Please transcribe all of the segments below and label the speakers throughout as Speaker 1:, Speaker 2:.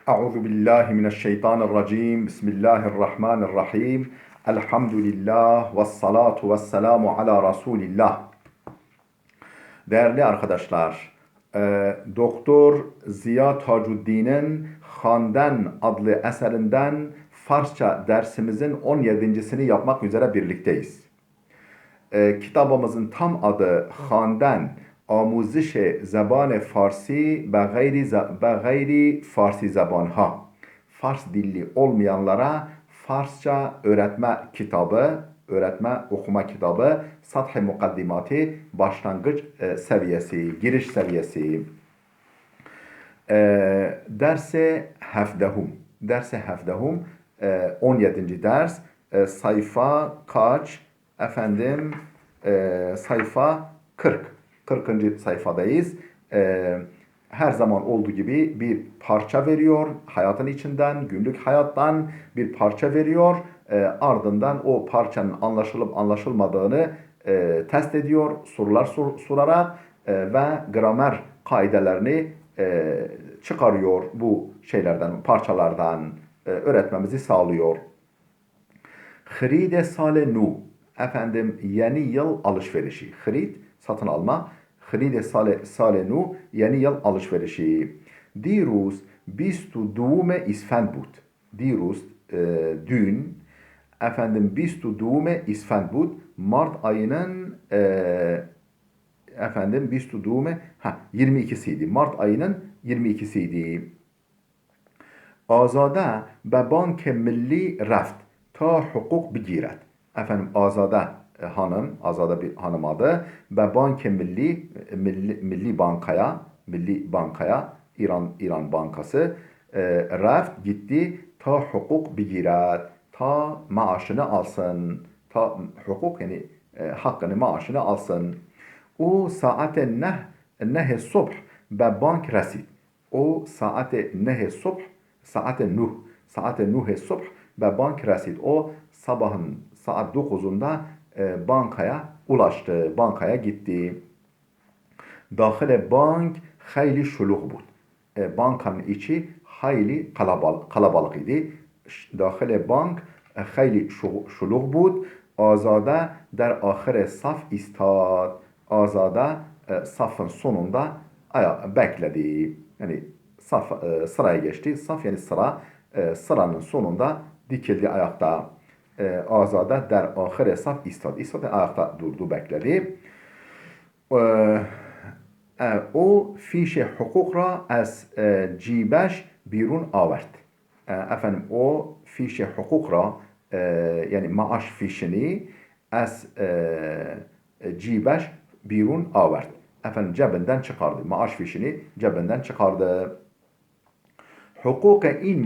Speaker 1: Euzu billahi mineşşeytanirracim. Bismillahirrahmanirrahim. Elhamdülillah ve salatu ve selamu ala Resulillah. Değerli arkadaşlar, Doktor Ziya Tacuddin'in Handan adlı eserinden Farsça dersimizin 17.sini yapmak üzere birlikteyiz. Kitabımızın tam adı Handan آموزش زبان فارسی به gayri Farsi zabanha. Fars dilli olmayanlara Farsça öğretme kitabı, öğretme okuma kitabı, Sath-ı Mukaddimati başlangıç seviyesi, giriş seviyesi. Derse hafdehum. Derse hafdehum 17. ders. Sayfa kaç? Efendim sayfa 40. 40. sayfadayız. Her zaman olduğu gibi bir parça veriyor. Hayatın içinden, günlük hayattan bir parça veriyor. Ardından o parçanın anlaşılıp anlaşılmadığını test ediyor. Sorular sorarak ve gramer kaidelerini çıkarıyor bu şeylerden, parçalardan öğretmemizi sağlıyor. Xride sale nu. Efendim yeni yıl alışverişi. Xrid satın alma. Xride sale nu yeni yıl alışverişi. Diruz 22 İsfend bud. Diruz dün efendim 22 İsfend bud. Mart ayının efendim 22'siydi. Mart ayının 22'siydi. Azade be bank milli reft ta hukuk bigiret. Efendim Azade hanım, Azade bir hanım adı ve bank milli bankaya İran bankası reft gitti ta hukuk bigiret, ta maaşını alsın, ta hukuk yani hakkını maaşını alsın. O saate neh subh be bank resid. O saate neh subh saate nuh subh be bank resid. O sabahın saat 9'unda bankaya ulaştı, bankaya gitti. Dahile bank hayli şuluh bud. Bankanın içi hayli kalabalık idi. Dahile bank hayli şuluh bud. Azade der ahire saf istad. Azade safın sonunda bekledi. Yani sıraya geçti. Saf yani sıranın sonunda dikildi ayakta. Azade der ahire saf istad. İstad ayakta durdu, bekledi. O fişe hukuk ra az cibeş birun avert. Efendim o fişe hukuk ra yani maaş fişini az cibeş birun avert. Efendim cebinden çıkardı. Maaş fişini cebinden çıkardı. Hukuk این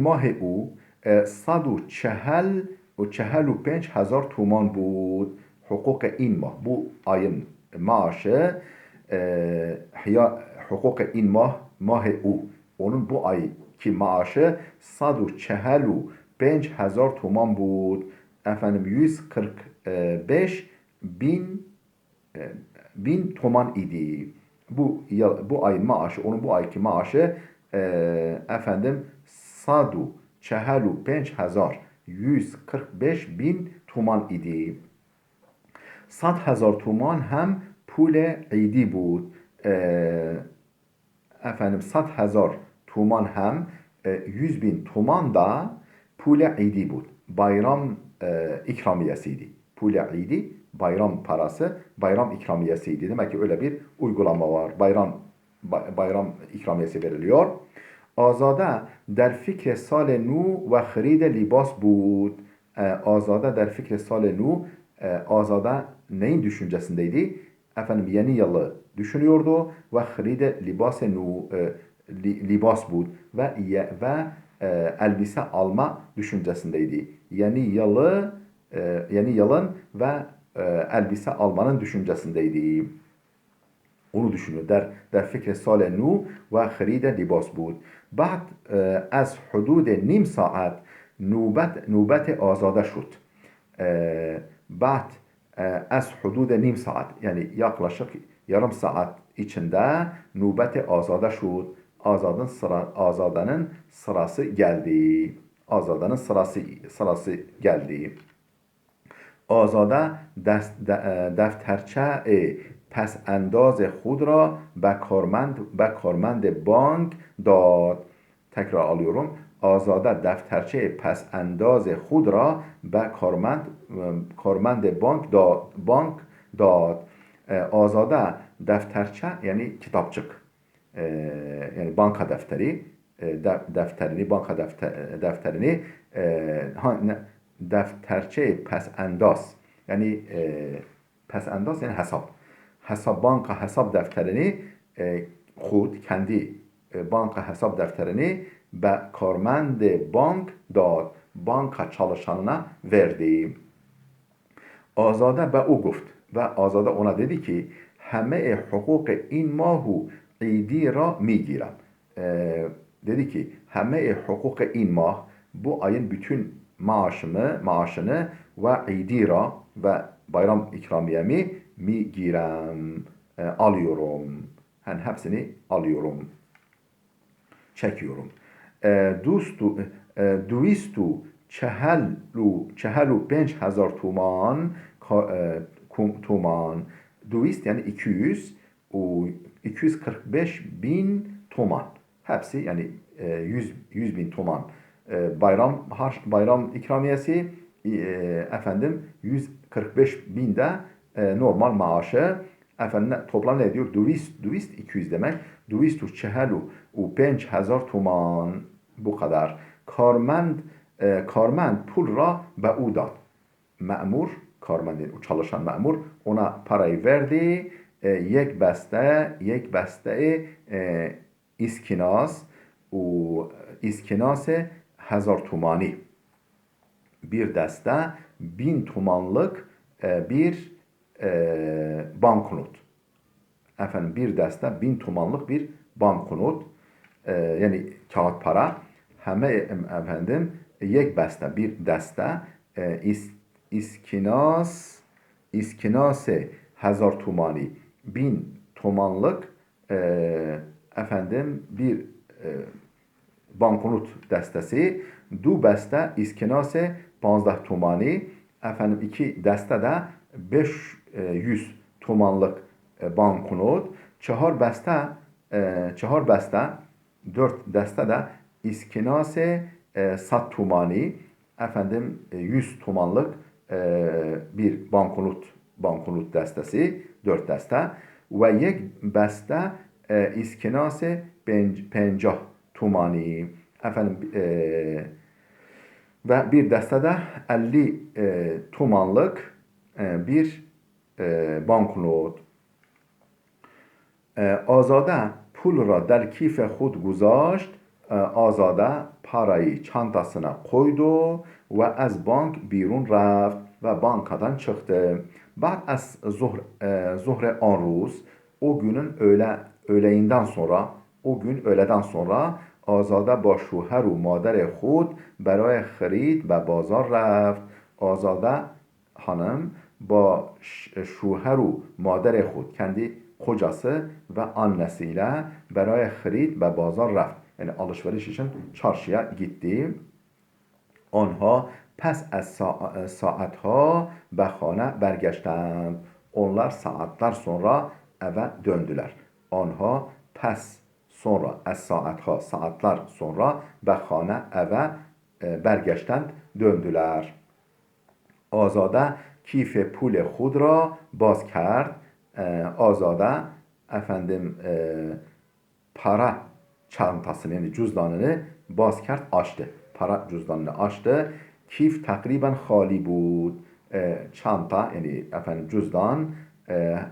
Speaker 1: ماه او 145,000 تومان بود. Hukuk این ماه bu ayın maaşı hukuk این ماه او onun bu ayki maaşı 145,000 تومان بود. Efendim 145 bin toman idi. Bu ayın maaşı, onun bu ayki maaşı efendim 145,000 تومان idi. 100,000 تومان هم پول عیدی بود. Efendim 100,000 تومان hem 100.000 تومان da pul idi bud. Bayram ikramiyesiydi. Pul idi bayram parası, bayram ikramiyesiydi. Demek ki öyle bir uygulama var. Bayram ikramiyesi veriliyor. Azade der fikr sal nu ve xrid libas bud. Azade der fikr sal nu, Azade neyin düşüncesindeydi? Efendim yeni yılı düşünüyordu ve xrid libas bud ve elbise alma düşüncesindeydi. Yeni yılın ve elbise almanın düşüncesindeydi. Onu düşünüyor. Der fikr sal nu ve xrid libas bud. Ba'd az hudud nim saat nubet azade şud. Ba'd az hudud nim saat yani yaklaşık yarım saat içinde nubet azade şud. Azade'nin sırası geldi. Azade'nin sırası geldi. آزاده دفترچه پس انداز خود را به کارمند بانک داد. تکرار alıyorum. آزاده دفترچه پس انداز خود را به کارمند بانک داد. آزاده دفترچه یعنی کتابچık. Yani banka defteri. Banka defterini defterçe pes endas yani pes endas yani banka hesap defterini kendi banka hesap defterini be karmende bank dad banka çalışanına verdi. Azade be o گفت ve Azade ona dedi ki همه حقوق این ماه عیدی را میگیرم. Dedi ki همه حقوق این ماه bu ayın bütün maaşını ve idira ve bayram ikramiyemi girem alıyorum. Yani hepsini alıyorum. Çekiyorum. Duistu çehelu 5000 tuman. Duist yani 200 245.000 toman. Hepsi yani 100 bin toman bayram ikramiyesi efendim 145 bin de normal maaşı efendim toplam ne diyor? Duvist 200 demek. Duvistu çehelu u 5000 toman bu kadar. Karmend pul ra be udat. Memur karmend çalışan memur ona parayı verdi. Yek beste iskinas و iskinası 1000 تومانی bir deste 1000 tomanlık bir banknot. Efendim bir deste 1000 tomanlık bir banknot yani kağıt para. Hem efendim yek beste bir deste iskinası 1000 تومانی 1000 tomanlık efendim bir banknot dəstəsi, du bəstə iskinası 15 tomani, efendim iki dəstə də 500 tomanlıq banknot, çahar bəstə 4 dəstə də iskinası 100 tomani, efendim 100 tomanlıq bir banknot dəstəsi, 4 dəstə və yek bəstə iskinası 50 tomani efendim ve bir destede 50 tomanlık bir banknot. Azade pul ra der kif خود گذاشت. Azade parayı çantasına koydu ve az bank بیرون رفت ve bankadan çıktı. Ba'd az zuhre anruz o günün öğleyinden sonra o gün öğleden sonra Azade با شوهر و مادر خود برای خرید و بازار رفت. Azade hanım şuher و مادر خود kendi kocası ve annesiyle برای خرید و بازار رفت. Yani alışveriş için çarşıya gitti. Onha pes saatha به خانه برگشتند. Onlar saatler sonra eve döndüler. Onha pes sonra saatler sonra به خانه eve برگشتند döndüler. Azade کیف پول خود را باز کرد. Azade efendim para çantasını yani cüzdanını باز کرد açtı. Para cüzdanını açtı. Kif takriben hali bud. Çanta yani efendim cüzdan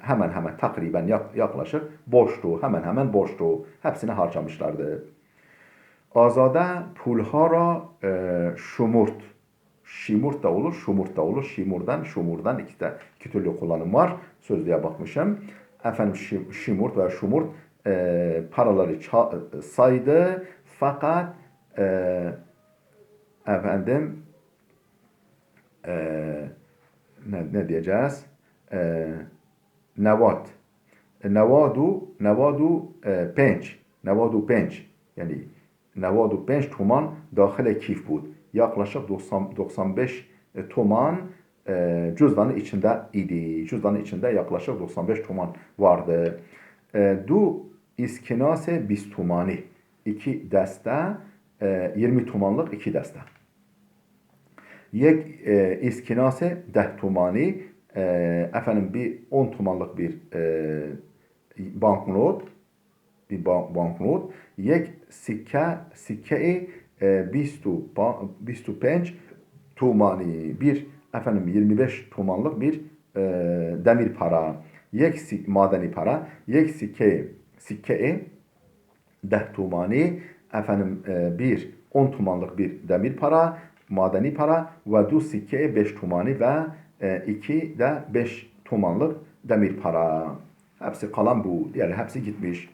Speaker 1: hemen takriben yaklaşık boştu. Hemen boştu. Hepsini harcamışlardı. Azade pulha ra şumurt. Şimurt da olur, şumurt da olur. Şumurdan iki türlü kullanım var. Sözlüğe bakmışım. Efendim şimurt ve şumurt paraları saydı. Fakat efendim ne diyeceğiz? Nevadu 5 95 yani 95 toman dahil kif بود. Yaklaşık 95 toman cüzdanın içinde idi. Cüzdanın içinde yaklaşık 95 toman vardı. Du iskinase 20 tomani. 2 deste 20 tomanlık 2 deste. Yek iskinase 10 tomani efendim bir 10 tomanlık bir banknot banknot یک سکه 25 تومانی bir efendim 25 tomanlık bir demir para madeni para yek sikke 10 tomani efendim bir 10 tomanlık bir demir para madeni para ve du sikke 5 tomani ve 2 de 5 tomanlık demir para. Hepsi kalan bu. Yani hepsi gitmiş.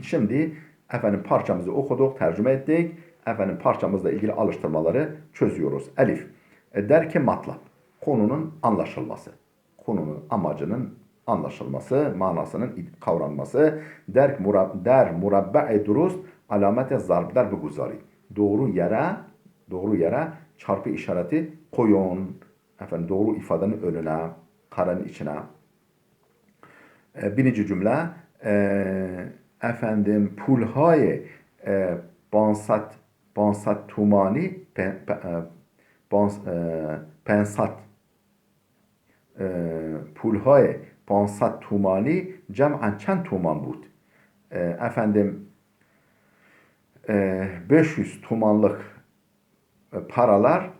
Speaker 1: Şimdi efendim parçamızı okuduk, tercüme ettik. Efendim parçamızla ilgili alıştırmaları çözüyoruz. Elif. Der ki matlab. Konunun anlaşılması. Konunun amacının anlaşılması, manasının kavranması. Der murabbe durust alamete zarbder beguzari. Doğru yere çarpı işareti koyun. Efendim doğru ifadenin önüne, karenin içine. Birinci cümle efendim pulhay bansat tumani pensat pulhay bansat tumani cem'an çend tuman bud. Efendim 500 tumanlık paralar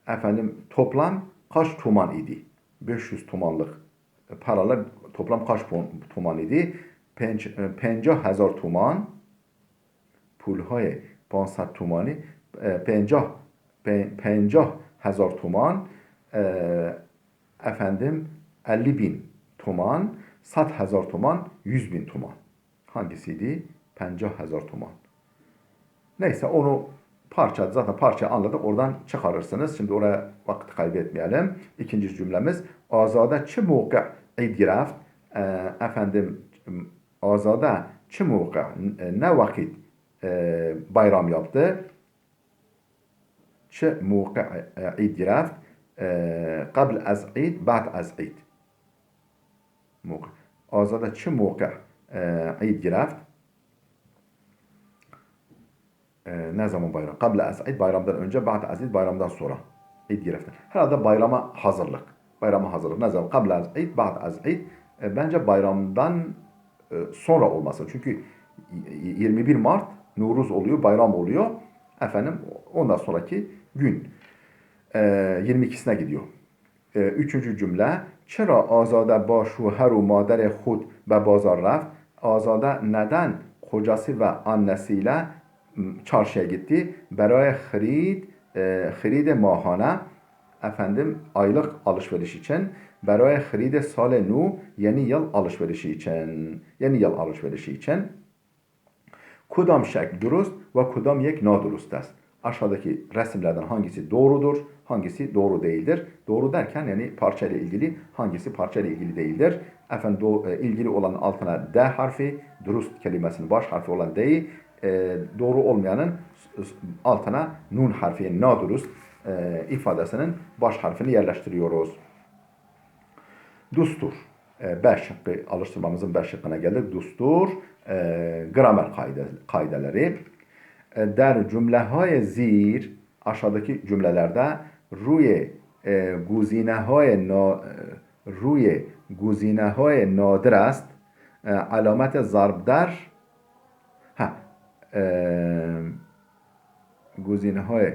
Speaker 1: efendim toplam kaç tuman idi? 500 tumanlık paralar toplam kaç tuman idi? 50,000 تومان پولهای 500 تومانی 50,000 تومان efendim 50,000 تومان 100,000 تومان 100,000 تومان hangisiydi? 50,000 تومان. Neyse onu zaten parça anladık, oradan çıkarırsınız. Şimdi oraya vakit kaybetmeyelim. İkinci cümlemiz azade çi mevki id giraft efendim Azade çi mevki ne vakit bayram yaptı? Çi mevki id giraft qabl az id ba'd az id. Azade çi mevki id giraft ne zaman bayram? Qabl az id bayramdan önce, ba'd az id bayramdan sonra. İd giraft. Herhalde bayrama hazırlık. Bayrama hazırlık. Ne zaman? Qabl az id ba'd az id. Bence bayramdan sonra olması. Çünkü 21 Mart Nuruz oluyor, bayram oluyor. Efendim ondan sonraki gün 22'sine gidiyor. Üçüncü cümle çera azade ba şuher u mader khud be bazar raft. Azade neden kocası ve annesiyle çarşıya gitti? Beraya xrid mahane efendim aylık alışveriş için. برای خرید سال نو یعنی yıl alışverişi için kudam şek durust ve kudam yek nadurust است. Aşağıdaki resimlerden hangisi doğrudur, hangisi doğru değildir? Doğru derken yani parçayla ilgili, hangisi parçayla ilgili değildir? Efendim ilgili olan altına D harfi, durust kelimesinin baş harfi olan D'yi, doğru olmayanın altına nun harfi yani nadurust ifadesinin baş harfini yerleştiriyoruz. Dustur. 5 şıkkı alıştırmamızın 5 şıkkına geldik. Dustur. Gramer kaideleri. Der cümlehay zir aşağıdaki cümlelerde ruye guzinehay nadir است alamet zarb der guzinehay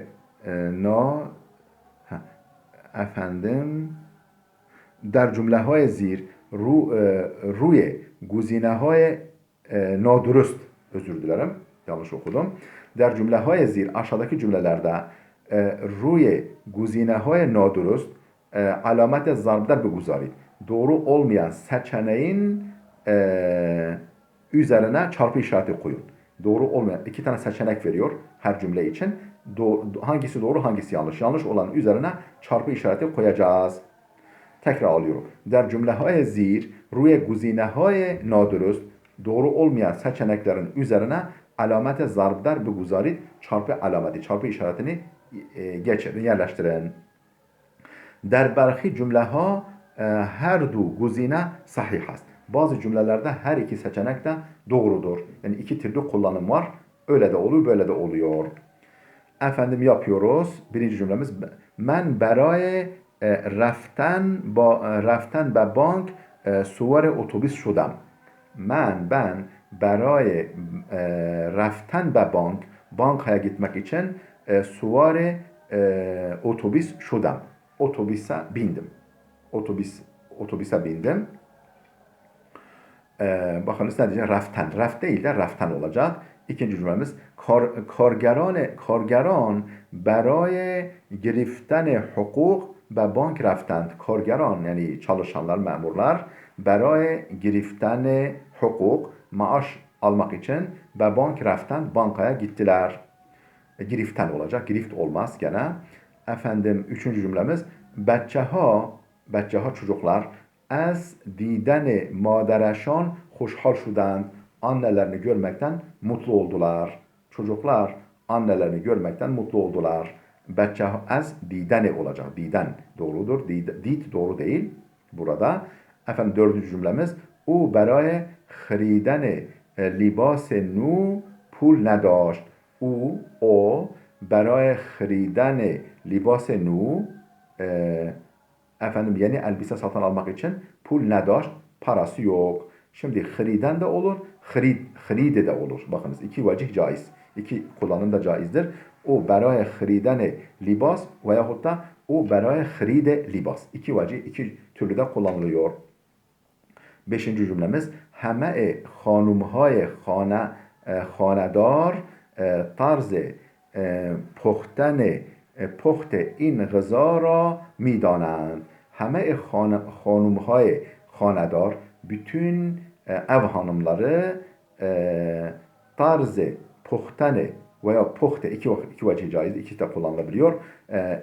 Speaker 1: efendim در جمله های زیر روی گزینه های نادرست özür dilerim yanlış okudum. Der cümle های زیر aşağıdaki cümlelerde روی گزینه های نادرست alamet zarbder beguzarید. Doğru olmayan seçeneğin üzerine çarpı işareti koyun. Doğru olmayan iki tane seçenek veriyor her cümle için. Hangisi doğru hangisi yanlış? Yanlış olan üzerine çarpı işareti koyacağız. Tekrar alıyorum. Der cümleهای زیر روی گزینه‌های نادرست Doğru olmayan seçeneklerin üzerine alamet zarbdar biguzarit, çarpı alameti, çarpı işaretini geçirin, yerleştirin. Der berxi cümleha her du guzine sahih است. Bazı cümlelerde her iki seçenek de doğrudur. Yani iki türlü kullanım var. Öyle de oluyor, böyle de oluyor. Efendim yapıyoruz. Birinci cümlemiz men برای رفتن به بانک سوار اتوبیس شدم. Ben برای رفتن به bankaya gitmek için سوار otobüs şudam. Otobüse bindim. Otobüse bindim. Bakın ne diyeceğim? Raften. Raft değil de raften olacak. İkinci cümlemiz کارگران برای گرفتن حقوق به بانک رفتند. کارگران yani çalışanlar, memurlar برای گرفتن حقوق maaş almak için به بانک رفتند bankaya gittiler. Giriften olacak. Girift olmaz gene. Efendim üçüncü cümlemiz بچه ها çocuklar از دیدن مادرشان خوشحال شدند. Annelerini görmekten mutlu oldular. Çocuklar annelerini görmekten mutlu oldular. Bच्चे az didene olacak. Diden doğrudur. Did doğru değil burada. Efendim dördüncü cümlemiz او برای خریدن لباس نو پول نداشت. O برای خریدن لباس نو efendim yeni elbise satın almak için pul nedaş parası yok. Şimdi hriden de olur, hride de olur. Bakınız iki vecih caiz. İki kullanım da caizdir. O beraya hridene libas veyahut da o beraya hride libas. İki vecih, iki türlü de kullanılıyor. Beşinci cümlemiz همه خانومهای خانه‌دار طرز پخت این غذا را میدانند. همه خانومهای خانه‌دار bütün ev hanımları tarz puhtane veya puhte iki vecih caiz, iki de kullanılabiliyor.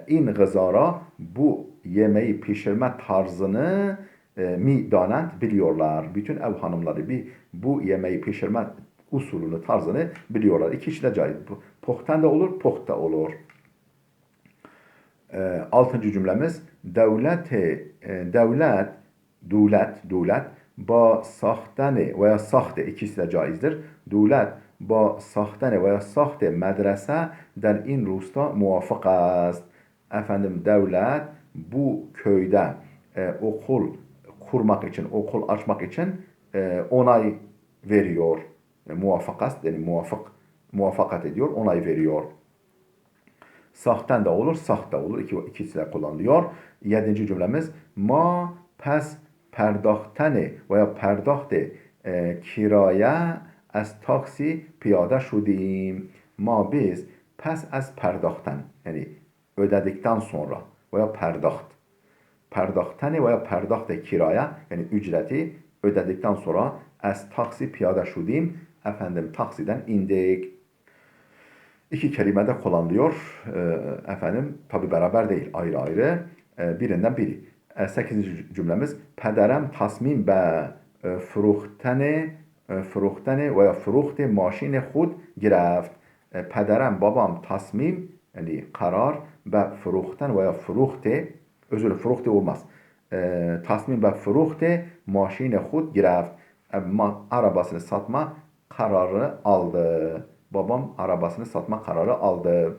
Speaker 1: İn gızara bu yemeği pişirme tarzını mi danent biliyorlar. Bütün ev hanımları bu yemeği pişirme usulünü, tarzını biliyorlar. İkisi de caiz. Puhten de olur, puht da olur. Altıncı cümlemiz devlet با ساختن veya sahte ikisi de caizdir. Devlet با ساختن veya sahte medrese در این روستا موافق است. Efendim devlet bu köyde okul kurmak için, okul açmak için onay veriyor. Muvaffakat yani muvaffakat ediyor, onay veriyor. Sahten de olur, saht da olur. İkisi de kullanılıyor. Yedinci cümlemiz ma pes perdahtene veya perdahte kiraya az taksi piyade şudim. Ma biz pes az perdahten yani ödedikten sonra veya perdahtene veya perdahte kiraya yani ücreti ödedikten sonra az taksi piyade şudim. Efendim taksiden indik. İki kelime de kullanılıyor. Efendim tabi beraber değil, ayrı ayrı. Birinden biri. 8. cümlemiz pederem tasmim be فروختن veya فروخت ماشین خود گرفت. Pederem, babam tasmim yani karar ve فروختن veya فروخت özür dilerim فروخت olmaz. Tasmim ve فروخت ماشین خود گرفت. Arabasını satma kararı aldı. Babam arabasını satma kararı aldı.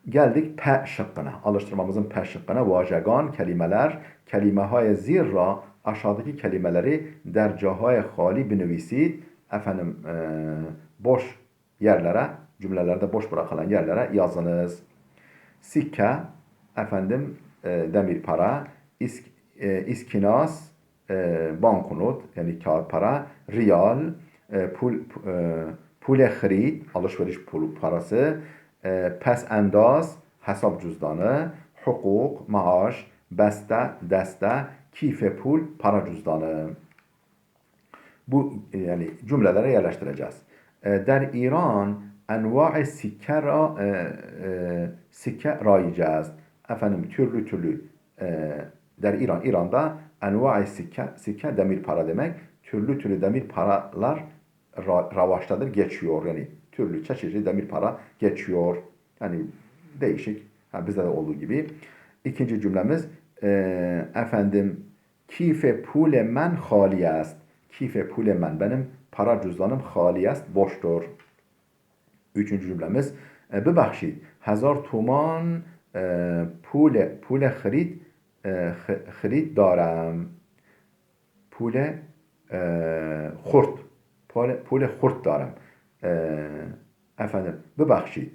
Speaker 1: Geldik P şıkkına. Alıştırmamızın P şıkkına. Vajegan, kelimeler. Kelimehay zirra aşağıdaki kelimeleri dercahay hali binivisid. Efendim boş yerlere, cümlelerde boş bırakılan yerlere yazınız. Sikke, efendim demir para. İskinas, banknot yani kağıt para. Riyal, pul خرید alışveriş parası, pes endaz hesap cüzdanı, hukuk maaş, beste deste, kife pul para cüzdanı. Bu yani cümlelere yerleştireceğiz. Der İran enva' sikke rayicaz. Efendim türlü der İran'da enva' sikke demir para demek. türlü türlü demir paralar ravaştadır, geçiyor. Yani türlü çeşitli demir para geçiyor. Yani değişik. Ha, bizde de olduğu gibi. İkinci cümlemiz efendim kife pule men hali است. Kife pule men, benim para cüzdanım hali است, boştur. Üçüncü cümlemiz ببخشید 1000 تومان پول خرید دارم. پول خورد. پول خورد دارم. Efendim ببخشید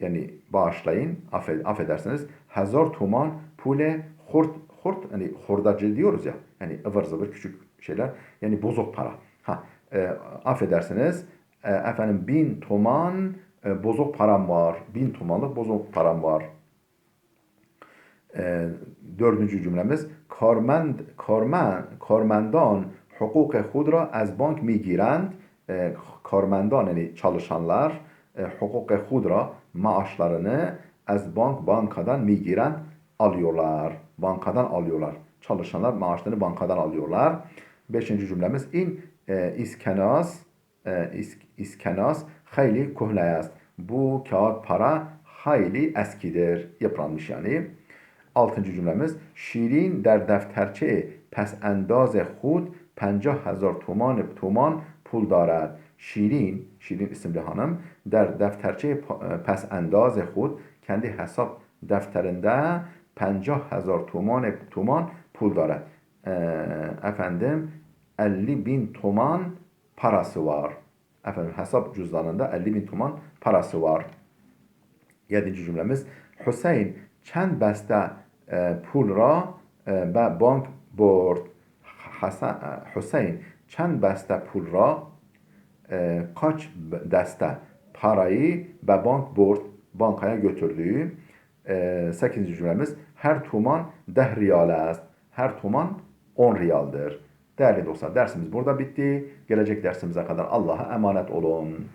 Speaker 1: yani bağışlayın, affedersiniz. 1000 تومان pule hurt, hani hurdacı diyoruz ya. Yani ıvır zıvır küçük şeyler. Yani bozuk para. Ha, affedersiniz. Efendim 1000 تومان bozuk param var. 1000 تومanlık bozuk param var. Dördüncü cümlemiz کارمندان حقوق خود را از بانک میگیرند. Karmendan yani çalışanlar hukuk خود maaşlarını bankadan migiren alıyorlar. Bankadan alıyorlar. Çalışanlar maaşlarını bankadan alıyorlar. Beşinci cümlemiz iskenas hayli kuhle است. Bu kağıt para hayli eskidir. Yıpranmış yani. Altıncı cümlemiz شیرین در دفترچه پس انداز خود 50,000 تومان pul دارد. Şirin isimli hanım der defterçe pes endaz خود kendi hesap defterinde 50,000 تومان pul دارد. Efendim 50,000 توman parası var. Efendim hesap cüzdanında 50,000 توman parası var. Yedinci cümlemiz Hüseyin çend beste pul ra به بانک برد. Hüseyin çend beste pul ra kaç deste parayı به bank برد, bankaya götürdü. 8. cümlemiz her tuman 10 riyal است. Her tuman 10 riyaldır. Değerli dostlar, dersimiz burada bitti. Gelecek dersimize kadar Allah'a emanet olun.